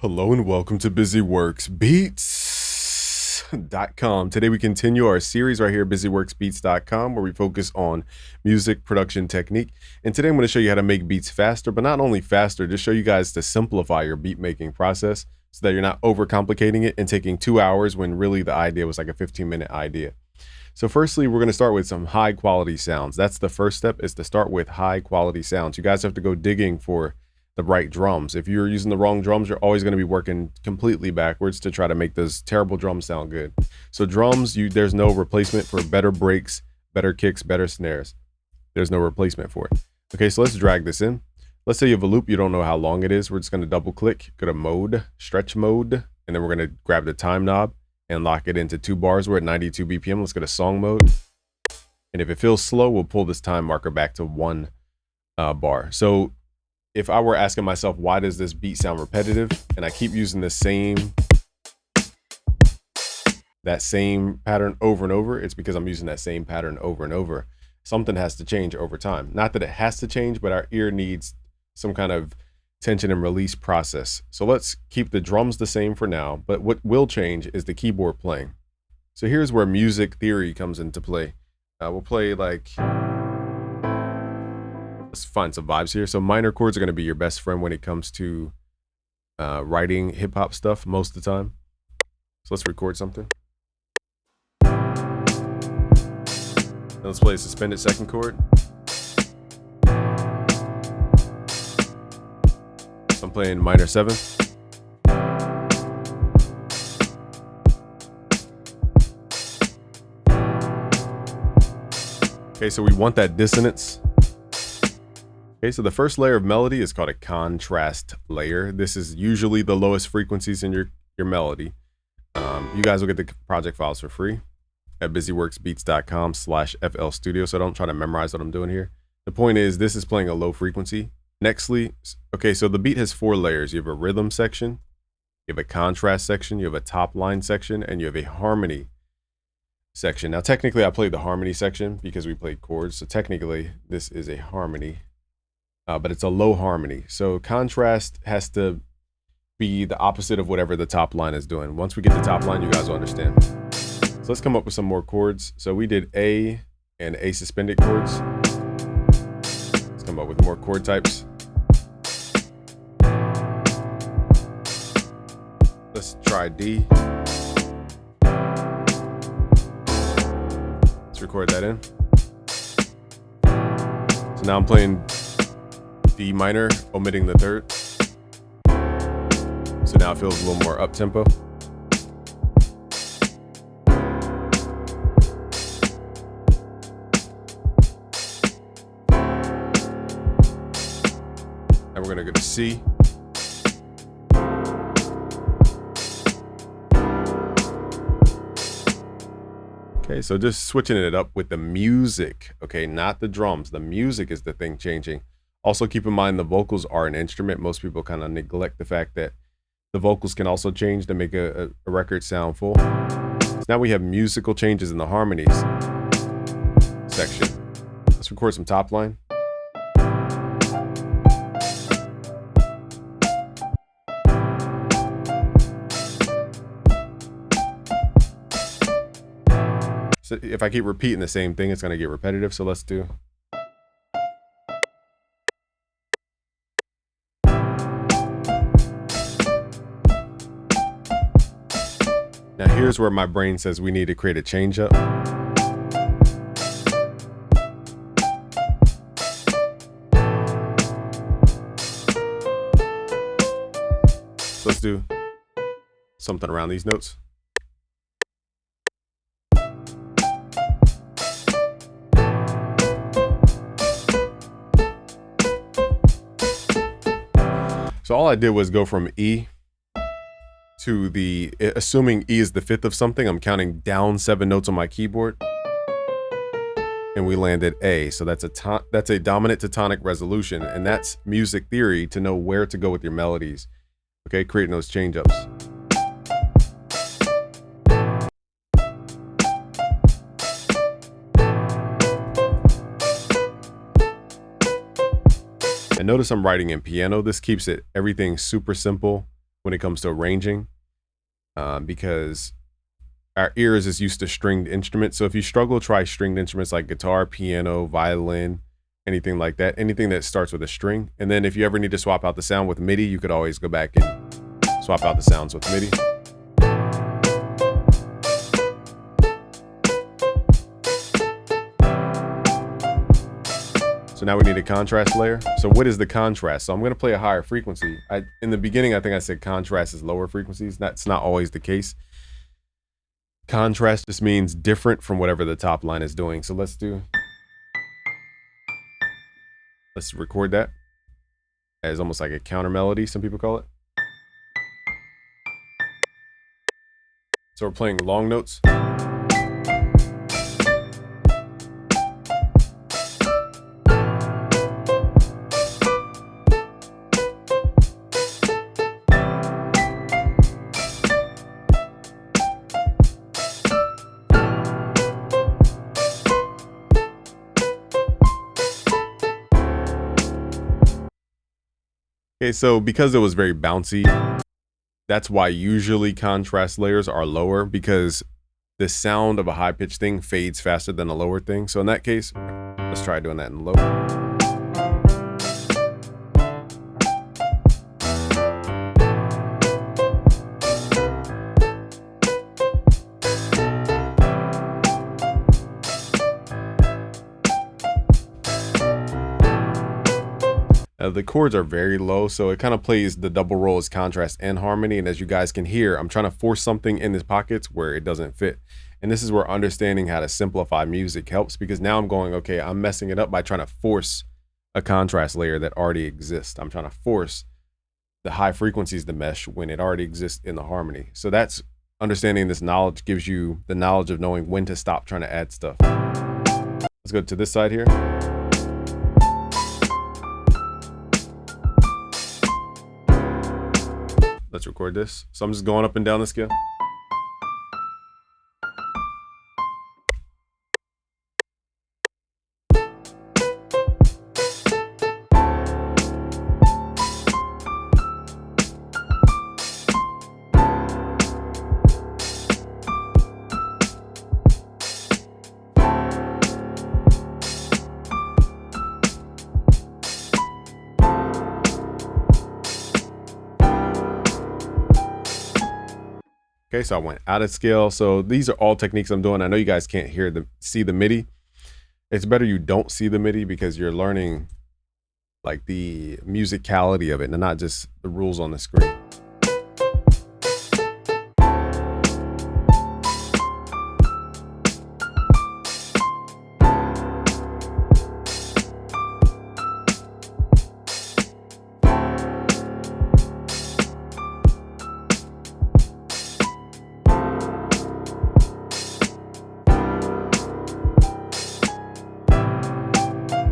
Hello and welcome to BusyWorksBeats.com. Today we continue our series right here at BusyWorksBeats.com where we focus on music production technique. And today I'm going to show you how to make beats faster, but not only faster, just show you guys to simplify your beat making process so that you're not overcomplicating it and taking 2 hours when really the idea was like a 15-minute idea. So firstly, we're going to start with some high quality sounds. That's the first step, is to start with high quality sounds. You guys have to go digging for the right drums. If you're using the wrong drums, you're always going to be working completely backwards to try to make those terrible drums sound good. So drums, there's no replacement for better breaks, better kicks, better snares. There's no replacement for it. Okay, so let's drag this in. Let's say you have a loop, you don't know how long it is. We're just going to double click, go to mode, stretch mode, and then we're going to grab the time knob and lock it into 2 bars. We're at 92 BPM. Let's go to song mode. And if it feels slow, we'll pull this time marker back to 1 bar. So if I were asking myself, why does this beat sound repetitive? And I keep using that same pattern over and over, it's because I'm using that same pattern over and over. Something has to change over time. Not that it has to change, but our ear needs some kind of tension and release process. So let's keep the drums the same for now, but what will change is the keyboard playing. So here's where music theory comes into play. We'll play like, let's find some vibes here. So minor chords are going to be your best friend when it comes to writing hip hop stuff most of the time. So let's record something. Let's play a suspended second chord. So I'm playing minor 7th. Okay, so we want that dissonance. Okay, so the first layer of melody is called a contrast layer. This is usually the lowest frequencies in your melody. You guys will get the project files for free at busyworksbeats.com/FL Studio. So don't try to memorize what I'm doing here. The point is, this is playing a low frequency. Nextly, okay, so the beat has 4 layers. You have a rhythm section, you have a contrast section, you have a top line section, and you have a harmony section. Now, technically, I played the harmony section because we played chords. So technically, this is a harmony, but it's a low harmony. So contrast has to be the opposite of whatever the top line is doing. Once we get the top line, you guys will understand. So let's come up with some more chords. So we did A and A suspended chords. Let's come up with more chord types. Let's try D. Let's record that in. So now I'm playing D minor, omitting the 3rd. So now it feels a little more up tempo. And we're gonna go to C. Okay, so just switching it up with the music, okay, not the drums. The music is the thing changing. Also keep in mind the vocals are an instrument. Most people kind of neglect the fact that the vocals can also change to make a record sound full. So now we have musical changes in the harmonies section. Let's record some top line. So if I keep repeating the same thing, it's going to get repetitive. So let's do. Now here's where my brain says we need to create a change up. So let's do something around these notes. So all I did was go from E to the, assuming E is the 5th of something, I'm counting down 7 notes on my keyboard. And we landed A. So that's a dominant to tonic resolution. And that's music theory to know where to go with your melodies. Okay, creating those change ups. And notice I'm writing in piano. This keeps everything super simple when it comes to arranging, because our ears is used to stringed instruments. So if you struggle, try stringed instruments like guitar, piano, violin, anything like that, anything that starts with a string. And then if you ever need to swap out the sound with MIDI, you could always go back and swap out the sounds with MIDI. So now we need a contrast layer. So what is the contrast? So I'm going to play a higher frequency. In the beginning, I think I said contrast is lower frequencies. That's not always the case. Contrast just means different from whatever the top line is doing. So let's record that as almost like a counter melody, some people call it. So we're playing long notes. Okay, so because it was very bouncy, that's why usually contrast layers are lower, because the sound of a high-pitched thing fades faster than a lower thing. So in that case, let's try doing that in low. The chords are very low, so it kind of plays the double role as contrast and harmony. And as you guys can hear, I'm trying to force something in these pockets where it doesn't fit. And this is where understanding how to simplify music helps, because now I'm going, okay, I'm messing it up by trying to force a contrast layer that already exists. I'm trying to force the high frequencies to mesh when it already exists in the harmony. So that's understanding this knowledge gives you the knowledge of knowing when to stop trying to add stuff. Let's go to this side here. Let's record this. So I'm just going up and down the scale. Okay, so I went out of scale. So these are all techniques I'm doing. I know you guys can't see the MIDI. It's better you don't see the MIDI, because you're learning like the musicality of it and not just the rules on the screen.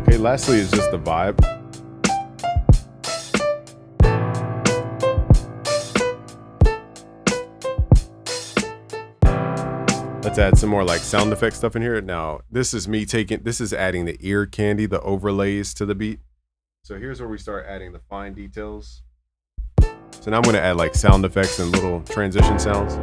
Okay, lastly is just the vibe. Let's add some more like sound effect stuff in here. Now, this is adding the ear candy, the overlays to the beat. So here's where we start adding the fine details. So now I'm gonna add like sound effects and little transition sounds.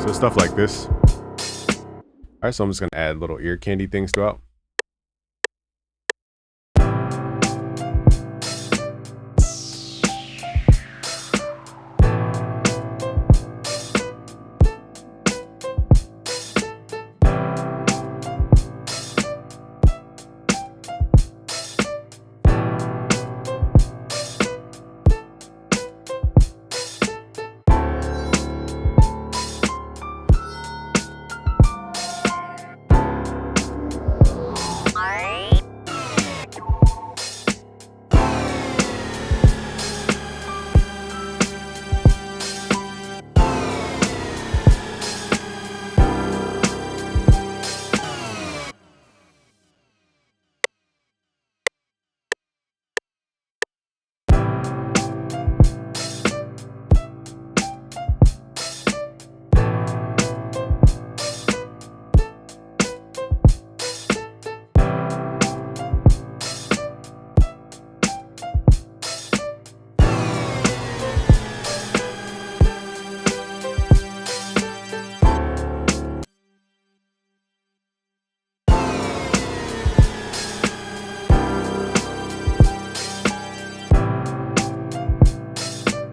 So stuff like this. All right, so I'm just gonna add little ear candy things throughout.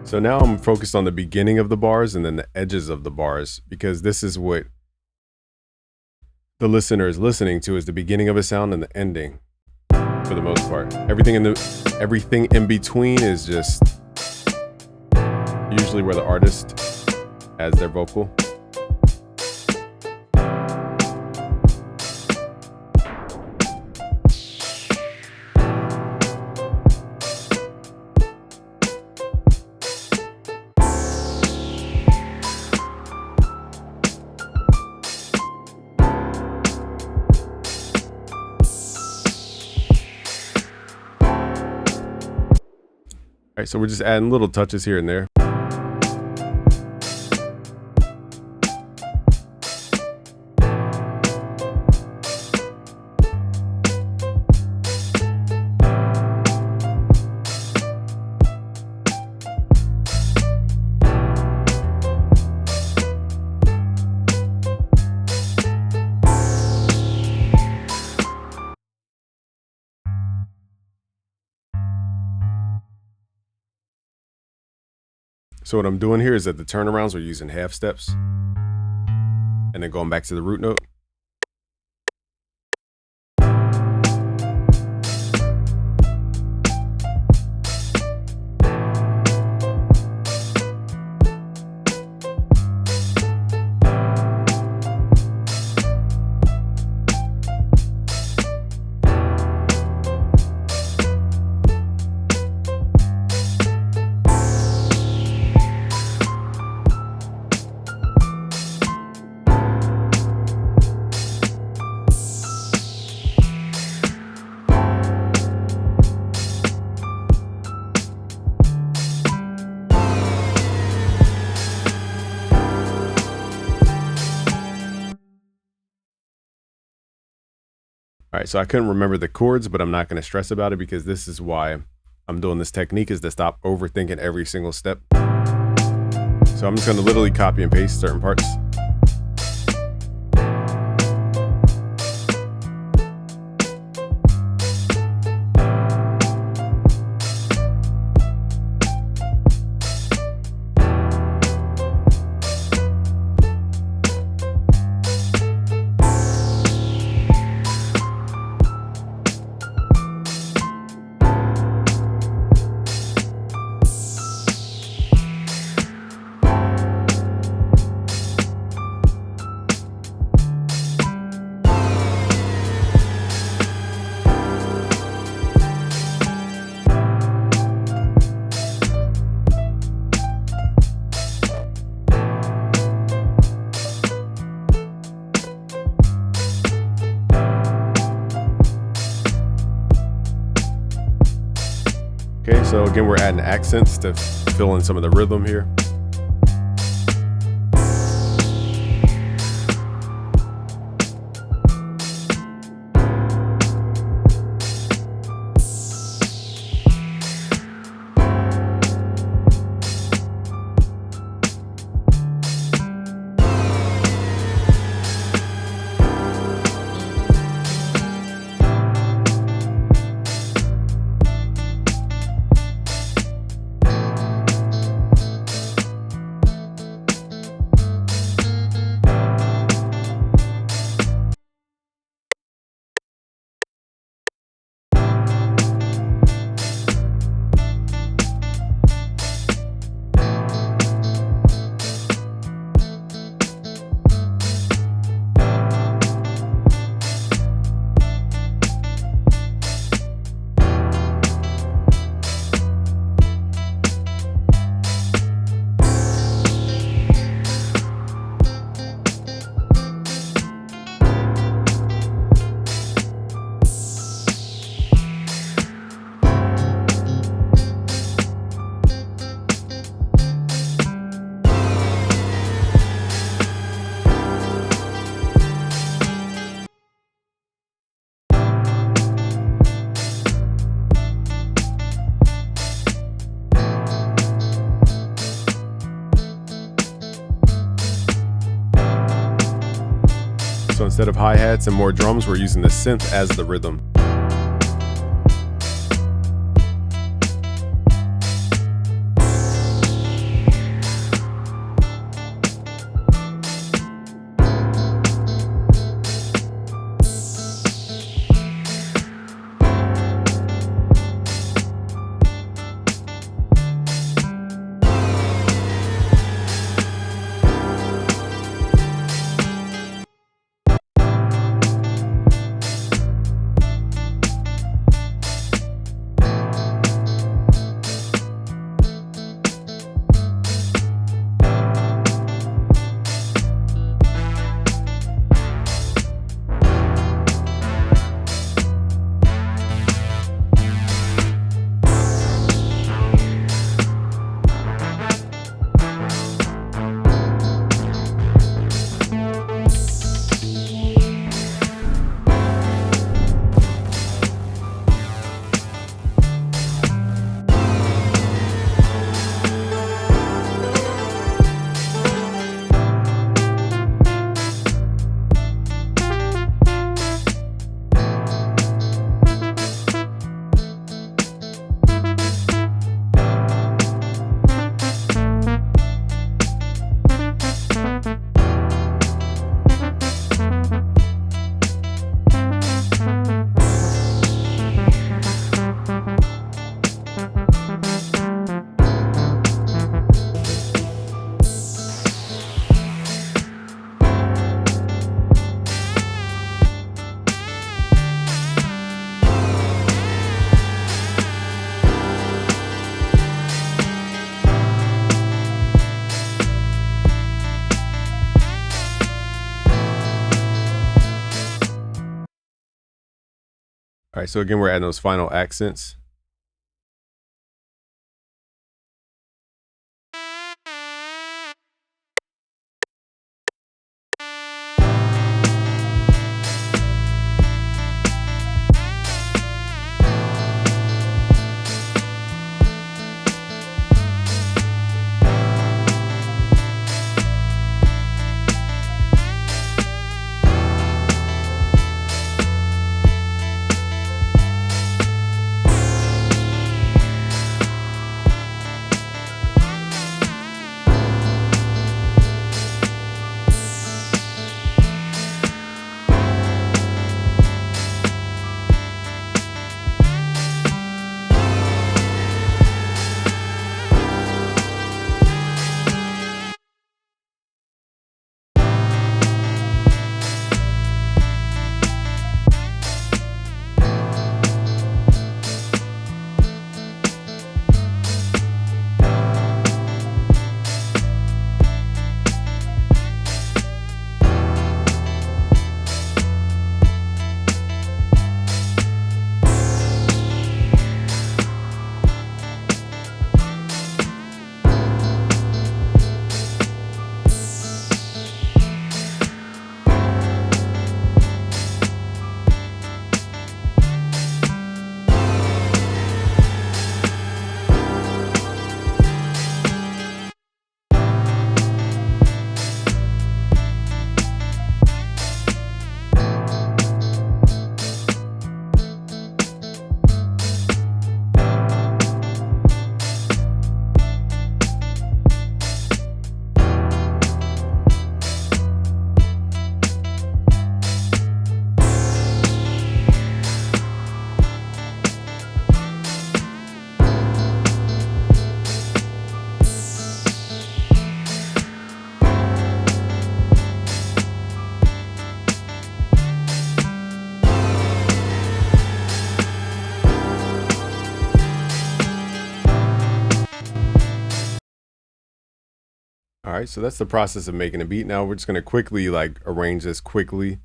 So now I'm focused on the beginning of the bars and then the edges of the bars, because this is what the listener is listening to, is the beginning of a sound and the ending for the most part. Everything in between is just usually where the artist has their vocal. All right, so we're just adding little touches here and there. So what I'm doing here is that the turnarounds are using half steps and then going back to the root note. All right, so I couldn't remember the chords, but I'm not going to stress about it, because this is why I'm doing this technique, is to stop overthinking every single step. So I'm just going to literally copy and paste certain parts. Okay, so again, we're adding accents to fill in some of the rhythm here. So instead of hi-hats and more drums, we're using the synth as the rhythm. All right, so again, we're adding those final accents. All right, so that's the process of making a beat. Now we're just gonna quickly like arrange this quickly,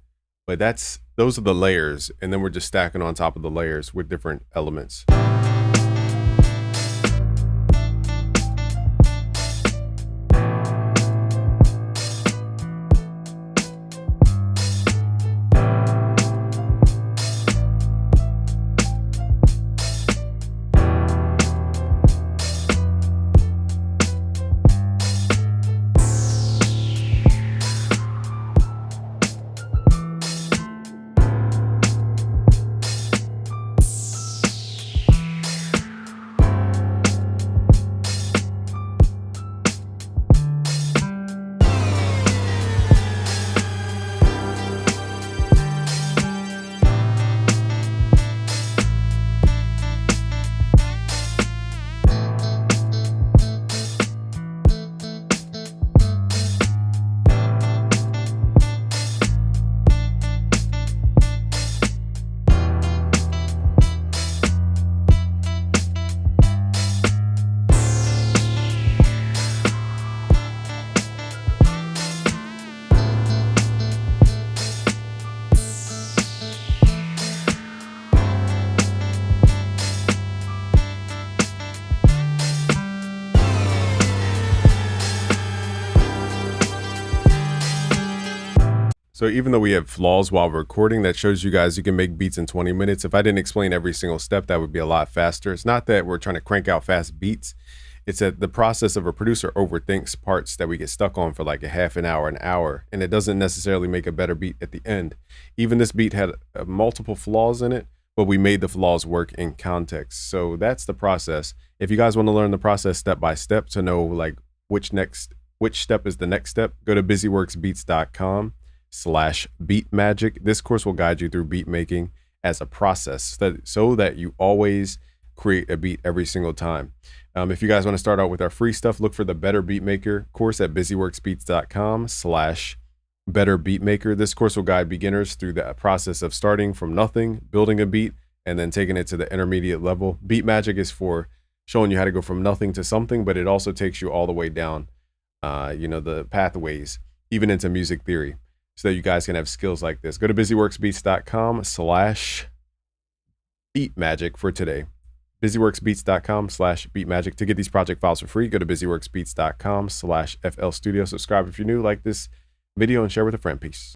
but those are the layers, and then we're just stacking on top of the layers with different elements. So even though we have flaws while recording, that shows you guys you can make beats in 20 minutes. If I didn't explain every single step, that would be a lot faster. It's not that we're trying to crank out fast beats. It's that the process of a producer overthinks parts that we get stuck on for like a half an hour, and it doesn't necessarily make a better beat at the end. Even this beat had multiple flaws in it, but we made the flaws work in context. So that's the process. If you guys want to learn the process step by step to know like which step is the next step, go to busyworksbeats.com/beat magic. This course will guide you through beat making as a process so that you always create a beat every single time. If you guys want to start out with our free stuff, look for the Better Beat Maker course at busyworksbeats.com/better beat maker. This course will guide beginners through the process of starting from nothing, building a beat, and then taking it to the intermediate level. Beat Magic is for showing you how to go from nothing to something, but it also takes you all the way down, the pathways, even into music theory, so that you guys can have skills like this. Go to busyworksbeats.com/better Beat Magic for today. busyworksbeats.com/beatmagic. To get these project files for free, go to busyworksbeats.com/FL Studio. Subscribe if you're new, like this video, and share with a friend. Peace.